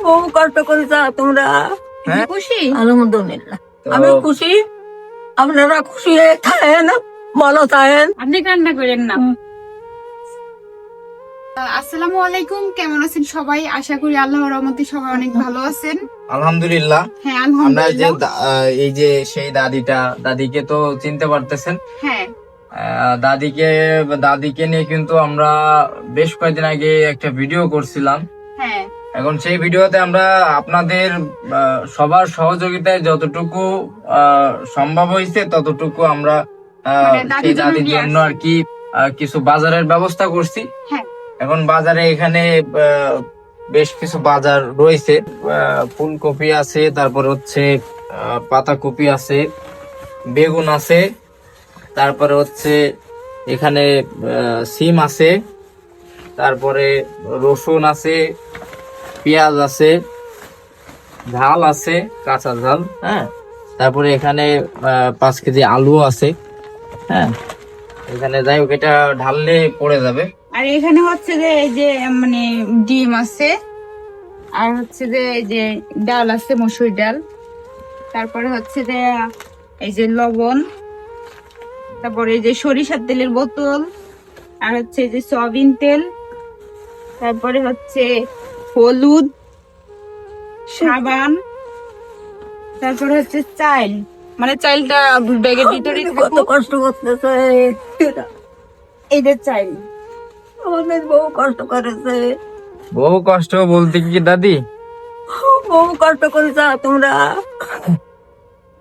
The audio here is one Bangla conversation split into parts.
ও কষ্ট করেছ তোমরা। হ্যাঁ? খুশি? আলহামদুলিল্লাহ আমি খুশি। আপনারা খুশি হয়ে থাকেন, ভালো থাকেন। আপনি কান্না করেন না। আসসালামু আলাইকুম, কেমন আছেন সবাই? আশা করি আল্লাহর রহমতে সবাই অনেক ভালো আছেন। আলহামদুলিল্লাহ। হ্যাঁ আমরা যে আলহামদুলিল্লাহ। এই যে সেই দাদিকে তো চিনতে পারতেছেন। হ্যাঁ দাদিকে নিয়ে কিন্তু আমরা বেশ কয়েকদিন আগে একটা ভিডিও করছিলাম। হ্যাঁ এখন সেই ভিডিওতে আমরা আপনাদের সবার সহযোগিতায় যতটুকু সম্ভব হয়েছে ততটুকু আমরা মানে দাদির সেই জন্য দাদির নিয়ে জন্য আসছি। আর কি কিছু বাজারের ব্যবস্থা করছি। হ্যাঁ এখন বাজারে এখানে বেশ কিছু বাজার রয়েছে। ফুলকপি আছে, তারপর হচ্ছে পাতাকপি আছে, বেগুন আছে, তারপরে হচ্ছে এখানে সিম আছে, তারপরে রসুন আছে, পেঁয়াজ আছে, ঝাল আছে, কাঁচা ঝাল। হ্যাঁ, তারপরে এখানে 5 কেজি আলু আছে। হ্যাঁ, এখানে যাই হোক এটা ঢাললে পড়ে যাবে। আর এখানে হচ্ছে যে এই যে মানে ডিম আছে, আর হচ্ছে যে এই যে ডাল আছে, মসুর ডাল, তারপরে হচ্ছে যে এই যে লবণ, তারপরে এই যে সরিষার তেলের বোতল, আর হচ্ছে এই যে সয়াবিন তেল, তারপরে হচ্ছে হলুদ, সাবান, তারপরে হচ্ছে চাল, মানে চালটা ব্যাগের ভিতরে কত কষ্ট করতেছে, এই যে চাল। আমাদের বহু কষ্ট করেছে, বহু কষ্ট বলতে কি দাদি, বহু কষ্ট করেছ তোমরা।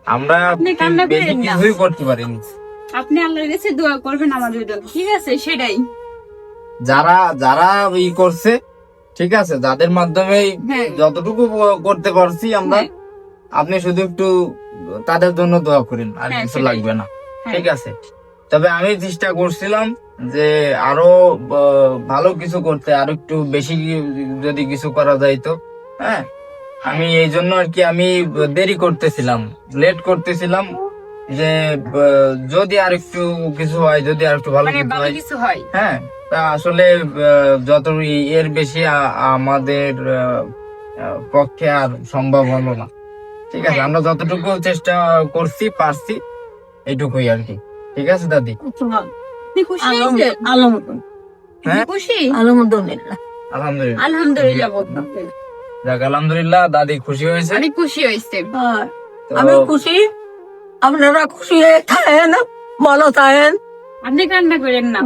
আমরা আপনি কান্না বেশি করেন না। কিছুই করতে পারিনি। আপনি আল্লাহর কাছে দোয়া করবেন আমাদের জন্য, ঠিক আছে? সেটাই। যারা যারা করছে, ঠিক আছে, যাদের মাধ্যমে হ্যাঁ। যতটুকু করতে পারছি আমরা, হ্যাঁ। আপনি শুধু একটু তাদের জন্য দোয়া করেন, আর হ্যাঁ, কিছু সেটাই। লাগবে না। হ্যাঁ। ঠিক আছে, তবে আমি চেষ্টা করছিলাম যে আরো ভালো কিছু করতে, আরো একটু বেশি যদি কিছু করা যাইতো। হ্যাঁ, আমি এই জন্য আর কি আমি দেরি করতেছিলাম, লেট করতেছিলাম, যে যদি আর একটু কিছু হয়, যদি আর একটু ভালো মানে কিছু ভালো হয়। কিছু হয়। হ্যাঁ, তা আসলে যত এর বেশি আমাদের পক্ষে আর সম্ভব হলো না। ঠিক আছে, হ্যাঁ। আমরা যতটুকু চেষ্টা করছি পারছি, এইটুকুই আর কি। ঠিক আছে দাদি। আপনি খুশি হয়েছেন? আপনি হ্যাঁ, খুশি? আলহামদুলিল্লাহ আলহামদুলিল্লাহ। আলহামদুলিল্লাহ বলতেন। যাক, আলহামদুলিল্লাহ, দাদি খুশি হয়েছে। অনেক খুশি হয়েছে। হ্যাঁ, তো আমি খুশি। আপনারা খুশি হয়ে থাকেন, ভালো থাকেন। আপনি কান্না করেন না।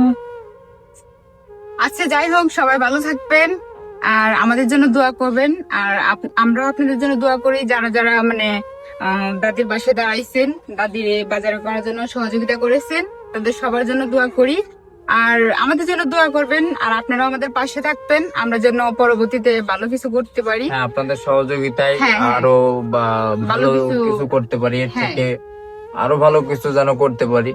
আচ্ছা, যাই হোক, সবাই ভালো থাকবেন আর আমাদের জন্য দোয়া করবেন। আর আমরাও আপনাদের জন্য দোয়া করি, যারা যারা মানে দাদির পাশে দাঁড়াইছেন, দাদির বাজারে করার জন্য সহযোগিতা করেছেন, তাদের সবার জন্য দোয়া করি। আর আমাদের জন্য দোয়া করবেন, আর আপনারাও আমাদের পাশে থাকবেন, আমরা যেন পরবর্তীতে ভালো কিছু করতে পারি। হ্যাঁ, আপনাদের সহযোগিতায় হ্যাঁ, হ্যাঁ। আরো ভালো ভালো কিছু- কিছু করতে পারি, এর হ্যাঁ। থেকে আরো ভালো কিছু যেন করতে পারি।